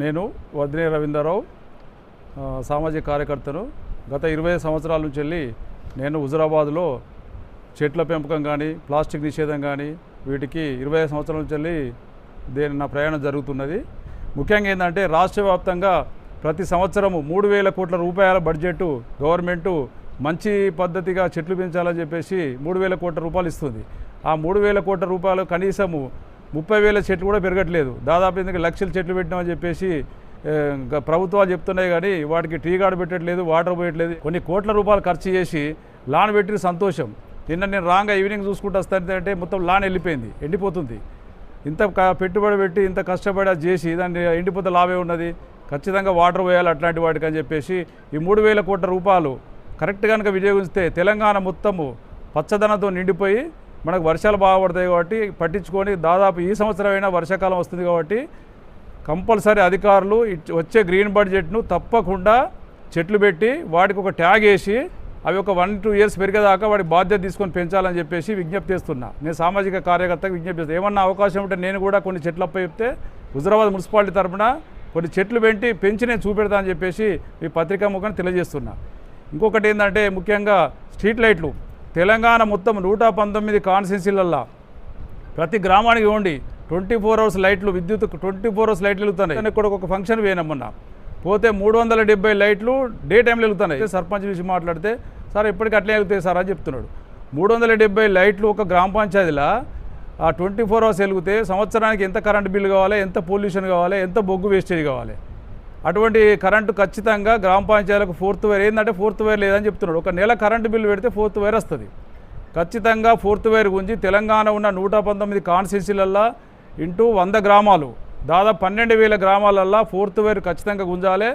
నేను వద్దినే రవీంద్రరావు సామాజిక కార్యకర్తను. గత 20 సంవత్సరాల నుంచి వెళ్ళి నేను హుజురాబాద్లో చెట్ల పెంపకం కానీ ప్లాస్టిక్ నిషేధం కానీ వీటికి 20 సంవత్సరాల నుంచి వెళ్ళి నా ప్రయాణం జరుగుతున్నది. ముఖ్యంగా ఏంటంటే రాష్ట్ర వ్యాప్తంగా ప్రతి సంవత్సరము 3,000 కోట్ల రూపాయల బడ్జెట్ గవర్నమెంటు మంచి పద్ధతిగా చెట్లు పెంచాలని చెప్పేసి 3,000 కోట్ల రూపాయలు ఇస్తుంది. ఆ 3,000 కోట్ల రూపాయలు కనీసము 30,000 చెట్లు కూడా పెరగట్లేదు. దాదాపు ఎందుకు లక్షల చెట్లు పెట్టినామని చెప్పేసి ప్రభుత్వాలు చెప్తున్నాయి, కానీ వాటికి టీ గార్డు పెట్టట్లేదు, వాటర్ పోయట్లేదు. కొన్ని కోట్ల రూపాయలు ఖర్చు చేసి లాన్ పెట్టిన సంతోషం. నిన్న నేను రాంగా ఈవినింగ్ చూసుకుంటూ వస్తానంటే మొత్తం లాన్ వెళ్ళిపోయింది, ఎండిపోతుంది. ఇంత పెట్టుబడి పెట్టి ఇంత కష్టపడి అది చేసి దాన్ని ఎండిపోతే లాభే ఉన్నది. ఖచ్చితంగా వాటర్ పోయాలి అట్లాంటి వాటికి అని చెప్పేసి ఈ 3,000 కోట్ల రూపాయలు కరెక్ట్ కనుక వినియోగిస్తే తెలంగాణ మొత్తము పచ్చదనంతో నిండిపోయి మనకు వర్షాలు బాగా పడతాయి. కాబట్టి పట్టించుకొని దాదాపు ఈ సంవత్సరమైనా వర్షాకాలం వస్తుంది కాబట్టి కంపల్సరీ అధికారులు వచ్చే గ్రీన్ బడ్జెట్ను తప్పకుండా చెట్లు పెట్టి వాటికి ఒక ట్యాగ్ వేసి అవి ఒక 1-2 ఇయర్స్ పెరిగేదాకా వాడి బాధ్యత తీసుకొని పెంచాలని చెప్పేసి విజ్ఞప్తి చేస్తున్నా. నేను సామాజిక కార్యకర్తకు విజ్ఞప్తి చేస్తాను. ఏమన్నా అవకాశం ఉంటే నేను కూడా కొన్ని చెట్లు అప్ప చెప్తే హుజురాబాద్ మున్సిపాలిటీ తరఫున కొన్ని చెట్లు పెంచి నేను చూపెడతా అని చెప్పేసి మీ పత్రికా ముఖాన్ని తెలియజేస్తున్నా. ఇంకొకటి ఏంటంటే ముఖ్యంగా స్ట్రీట్ లైట్లు తెలంగాణ మొత్తం 119 కాన్స్టిట్యున్సీలల్లో ప్రతి గ్రామానికి ఇవ్వండి 24 అవర్స్ లైట్లు, విద్యుత్ 24 అవర్స్ లైట్లు వెలుగుతున్నాయి. ఇక్కడ ఒక ఫంక్షన్ పోయినామన్నా పోతే 370 లైట్లు డే టైంలో వెలుగుతున్నాయి. సర్పంచ్ విషయం మాట్లాడితే సార్ ఎప్పటికీ అట్లే వెలుగుతాయి సార్ అని చెప్తున్నాడు. 370 లైట్లు ఒక గ్రామ పంచాయతీలో ఆ 24 అవర్స్ వెలిగితే సంవత్సరానికి ఎంత కరెంట్ బిల్లు కావాలి, ఎంత పొల్యూషన్ కావాలి, ఎంత బొగ్గు వేస్టేజ్ కావాలి. అటువంటి కరెంటు ఖచ్చితంగా గ్రామ పంచాయతీలకు 4th వైర్ ఏంటంటే 4th వైర్ లేదని చెప్తున్నాడు. ఒక నెల కరెంటు బిల్లు పెడితే 4th వైర్ వస్తుంది. ఖచ్చితంగా 4th వైర్ గురించి తెలంగాణ ఉన్న 119 కాన్స్టిట్యున్సీలల్లో ఇంటూ 100 గ్రామాలు దాదాపు 12,000 గ్రామాలల్లో 4th వైర్ ఖచ్చితంగా గుంజాలి.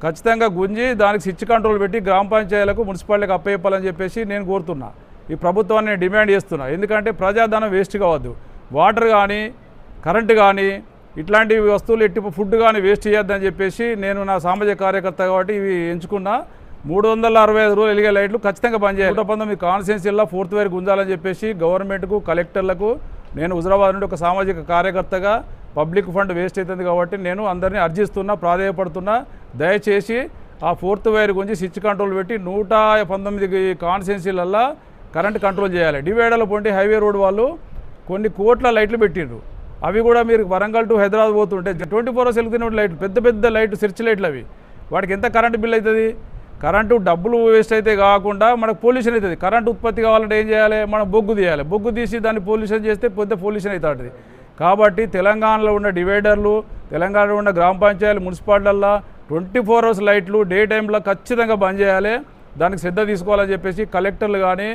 ఖచ్చితంగా గుంజి దానికి స్విచ్ కంట్రోల్ పెట్టి గ్రామ పంచాయతీలకు మున్సిపాలిటీకి అప్పచెప్పాలని చెప్పేసి నేను కోరుతున్నా. ఈ ప్రభుత్వాన్ని నేను డిమాండ్ చేస్తున్నా. ఎందుకంటే ప్రజాధనం వేస్ట్ కావద్దు. వాటర్ కానీ కరెంటు కానీ ఇట్లాంటి వస్తువులు ఎట్టి ఫుడ్ కానీ వేస్ట్ చేయొద్దని చెప్పేసి నేను నా సామాజిక కార్యకర్త కాబట్టి ఇవి ఎంచుకున్నా. 365 రోజులు వెలిగే లైట్లు ఖచ్చితంగా బంద్ చేయాలి. 119 కాన్స్టిట్యున్సీల్లో 4th వైర్ గుంజాలని చెప్పేసి గవర్నమెంట్కు కలెక్టర్లకు నేను హుజురాబాద్ నుండి ఒక సామాజిక కార్యకర్తగా పబ్లిక్ ఫండ్ వేస్ట్ అవుతుంది కాబట్టి నేను అందరినీ అర్జిస్తున్నా, ప్రాధేయపడుతున్నా. దయచేసి ఆ 4th వైర్ గురించి స్విచ్ కంట్రోల్ పెట్టి 119 కాన్స్టిట్యున్సీలల్లో కరెంట్ కంట్రోల్ చేయాలి. డివైడర్ల పొంటి హైవే రోడ్ వాళ్ళు కొన్ని కోట్ల లైట్లు పెట్టిండ్రు. అవి కూడా మీరు వరంగల్ టు హైదరాబాద్ పోతుంటే 24 అవర్స్ వెలుగుతున్న లైట్లు, పెద్ద పెద్ద లైట్లు, సెర్చ్ లైట్లు. అవి వాటికి ఎంత కరెంటు బిల్ అవుతుంది? కరెంటు డబ్బులు వేస్ట్ అయితే కాకుండా మనకు పొల్యూషన్ అవుతుంది. కరెంటు ఉత్పత్తి కావాలంటే ఏం చేయాలి? మనం బొగ్గు తీయాలి. బొగ్గు తీసి దాన్ని పొల్యూషన్ చేస్తే పెద్ద పొల్యూషన్ అవుతుంది. కాబట్టి తెలంగాణలో ఉన్న డివైడర్లు, తెలంగాణలో ఉన్న గ్రామ పంచాయతీలు, మున్సిపాలిటీల్లో 24 అవర్స్ లైట్లు డే టైంలో ఖచ్చితంగా బంద్ చేయాలి. దానికి శ్రద్ధ తీసుకోవాలని చెప్పేసి కలెక్టర్లు కానీ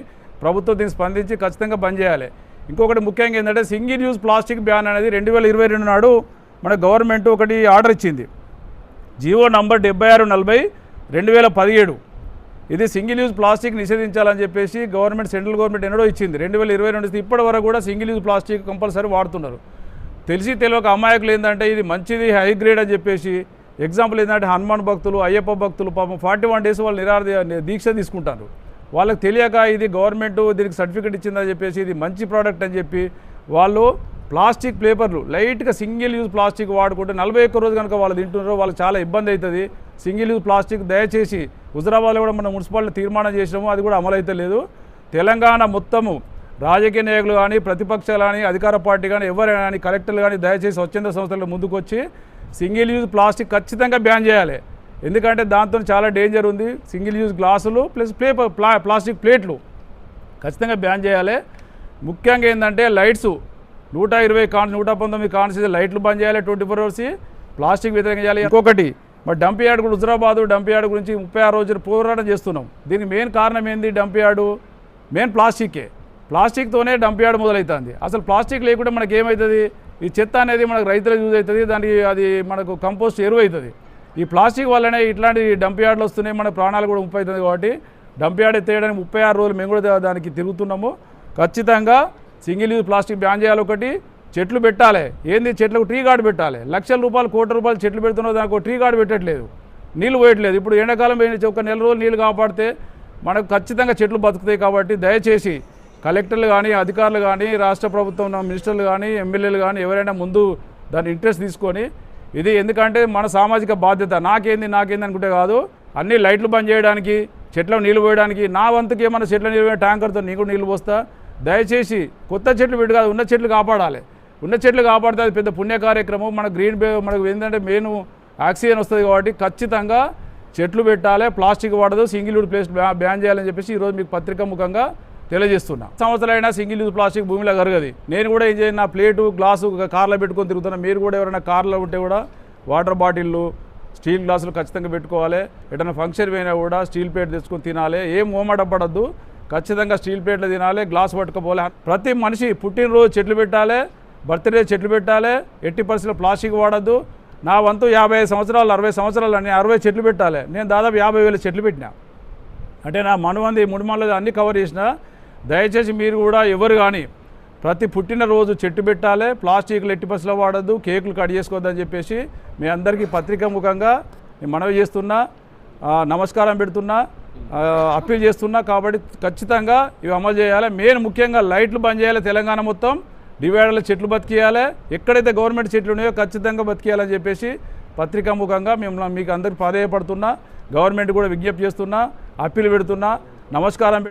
ప్రభుత్వం దీన్ని స్పందించి ఖచ్చితంగా బంద్ చేయాలి. ఇంకొకటి ముఖ్యంగా ఏంటంటే సింగిల్ యూజ్ ప్లాస్టిక్ బ్యాన్ అనేది 2022 నాడు మన గవర్నమెంట్ ఒకటి ఆర్డర్ ఇచ్చింది. GO number 7640/2017. ఇది సింగిల్ యూజ్ ప్లాస్టిక్ నిషేధించాలని చెప్పేసి గవర్నమెంట్, సెంట్రల్ గవర్నమెంట్ ఎన్నడో ఇచ్చింది. 2022 ఇప్పటి వరకు కూడా సింగిల్ యూజ్ ప్లాస్టిక్ కంపల్సరీ వాడుతున్నారు. తెలిసి తెలియక అమాయకులు ఏంటంటే ఇది మంచిది, హై గ్రేడ్ అని చెప్పేసి. ఎగ్జాంపుల్ ఏంటంటే హనుమాన్ భక్తులు, అయ్యప్ప భక్తులు పాపం 41 డేస్ వాళ్ళు దీక్ష తీసుకుంటారు. వాళ్ళకి తెలియక ఇది గవర్నమెంట్ దీనికి సర్టిఫికేట్ ఇచ్చిందని చెప్పేసి ఇది మంచి ప్రోడక్ట్ అని చెప్పి వాళ్ళు ప్లాస్టిక్ పేపర్లు లైట్గా సింగిల్ యూజ్ ప్లాస్టిక్ వాడుకుంటే 41 రోజు కనుక వాళ్ళు తింటున్నారో వాళ్ళకి చాలా ఇబ్బంది అవుతుంది. సింగిల్ యూజ్ ప్లాస్టిక్ దయచేసి హుజురాబాద్లో కూడా మన మున్సిపాలిటీ తీర్మానం చేసినాము, అది కూడా అమలు అయితే లేదు. తెలంగాణ మొత్తము రాజకీయ నాయకులు కానీ, ప్రతిపక్షాలు కానీ, అధికార పార్టీ కానీ, ఎవరైనా కానీ, కలెక్టర్లు కానీ దయచేసి స్వచ్ఛంద సంస్థలు ముందుకు వచ్చి సింగిల్ యూజ్ ప్లాస్టిక్ ఖచ్చితంగా బ్యాన్ చేయాలి. ఎందుకంటే దాంతో చాలా డేంజర్ ఉంది. సింగిల్ యూజ్ గ్లాసులు ప్లస్ ప్లాస్టిక్ ప్లేట్లు ఖచ్చితంగా బ్యాన్ చేయాలి. ముఖ్యంగా ఏంటంటే లైట్స్ 119 కాన్స్టిట్యున్సీ లైట్లు బంద్ చేయాలి. 24 అవర్స్ ప్లాస్టిక్ వ్యతిరేకం చేయాలి. ఇంకొకటి మరి డంప్ యార్డ్ కూడా హుజురాబాదు డంప్ యార్డ్ గురించి 36 రోజులు పోరాటం చేస్తున్నాం. దీనికి మెయిన్ కారణం ఏంది? డంప్ యార్డు మెయిన్ ప్లాస్టిక్కే. ప్లాస్టిక్తోనే డంప్ యార్డ్ మొదలవుతుంది. అసలు ప్లాస్టిక్ లేకుండా మనకి ఏమవుతుంది? ఈ చెత్త అనేది మనకు రైతులకు యూజ్ అవుతుంది, దానికి అది మనకు కంపోస్ట్ ఎరువు అవుతుంది. ఈ ప్లాస్టిక్ వల్లనే ఇట్లాంటి డంప్ యార్డ్లు వస్తున్నాయి, మన ప్రాణాలు కూడా ముప్పై అవుతుంది. కాబట్టి డంప్ యార్డ్ ఎత్తేయడానికి 36 రోజులు మేము కూడా దానికి తిరుగుతున్నాము. ఖచ్చితంగా సింగిల్ యూజ్ ప్లాస్టిక్ బ్యాన్ చేయాలి. ఒకటి చెట్లు పెట్టాలి. ఏంది? చెట్లకు ట్రీ గార్డు పెట్టాలి. లక్షల రూపాయలు, కోట్ల రూపాయలు చెట్లు పెడుతున్నారు, దానికి ట్రీ గార్డు పెట్టట్లేదు, నీళ్ళు పోయట్లేదు. ఇప్పుడు ఎండాకాలం ఒక నెల రోజులు నీళ్ళు కాపాడితే మనకు ఖచ్చితంగా చెట్లు బతుకుతాయి. కాబట్టి దయచేసి కలెక్టర్లు కానీ, అధికారులు కానీ, రాష్ట్ర ప్రభుత్వం మినిస్టర్లు కానీ, ఎమ్మెల్యేలు కానీ ఎవరైనా ముందు దాని ఇంట్రెస్ట్ తీసుకొని ఇది ఎందుకంటే మన సామాజిక బాధ్యత. నాకేంది అనుకుంటే కాదు, అన్ని లైట్లు బంద్ చేయడానికి, చెట్లకు నీళ్ళు పోయడానికి, నా వంతుకి ఏమన్నా చెట్ల నీళ్ళు పోయే ట్యాంకర్తో నీకు నీళ్ళు పోస్తా. దయచేసి కొత్త చెట్లు పెట్టి కాదు, ఉన్న చెట్లు కాపాడాలి. ఉన్న చెట్లు కాపాడితే అది పెద్ద పుణ్య కార్యక్రమం. మన మనకు ఏంటంటే మెయిన్ ఆక్సిజన్ వస్తుంది కాబట్టి ఖచ్చితంగా చెట్లు పెట్టాలి. ప్లాస్టిక్ వాడదు, సింగిల్ యూజ్ ప్లేస్ బ్యాన్ చేయాలని చెప్పేసి ఈరోజు మీకు పత్రికా ముఖంగా తెలియజేస్తున్నా. సంవత్సరాలైనా సింగిల్ యూజ్ ప్లాస్టిక్ భూమిలో కరగది. నేను కూడా ఏం చేయను, నా ప్లేటు గ్లాసు కార్లో పెట్టుకొని తిరుగుతున్నా. మీరు కూడా ఎవరైనా కార్లో ఉంటే కూడా వాటర్ బాటిళ్ళు, స్టీల్ గ్లాసులు ఖచ్చితంగా పెట్టుకోవాలి. ఎటైనా ఫంక్షన్ పోయినా కూడా స్టీల్ ప్లేట్ తెచ్చుకొని తినాలి. ఏం మోమడపడద్దు, ఖచ్చితంగా స్టీల్ ప్లేట్లు తినాలి, గ్లాస్ పట్టుకోవాలి. ప్రతి మనిషి పుట్టినరోజు చెట్లు పెట్టాలి, బర్త్డే చెట్లు పెట్టాలి. ఎట్టి పరిస్థితుల్లో ప్లాస్టిక్ వాడద్దు. నా వంతు 55 సంవత్సరాలు 60 సంవత్సరాలు నేను 60 చెట్లు పెట్టాలి. నేను దాదాపు 50,000 చెట్లు పెట్టినా. అంటే నా మనుమంది ముడిమల్లో అన్నీ కవర్ చేసిన. దయచేసి మీరు కూడా ఎవరు కానీ ప్రతి పుట్టినరోజు చెట్టు పెట్టాలి, ప్లాస్టిక్లు ఎట్టి పరిస్థితుల్లో వాడద్దు, కేకులు కట్ చేసుకోవద్దని చెప్పేసి మీ అందరికీ పత్రికా ముఖంగా నేను మనవి చేస్తున్నా, నమస్కారం పెడుతున్నా, అప్పీల్ చేస్తున్నా. కాబట్టి ఖచ్చితంగా ఇవి అమలు చేయాలి. మెయిన్ ముఖ్యంగా లైట్లు బంద్ చేయాలి. తెలంగాణ మొత్తం డివైడర్ల చెట్లు బతికియాలి. ఎక్కడైతే గవర్నమెంట్ చెట్లు ఉన్నాయో ఖచ్చితంగా బతికియాలని చెప్పేసి పత్రికా ముఖంగా మీకు అందరికీ ప్రాధేయపడుతున్నా. గవర్నమెంట్ కూడా విజ్ఞప్తి చేస్తున్నా, అప్పీల్ పెడుతున్నా. నమస్కారం.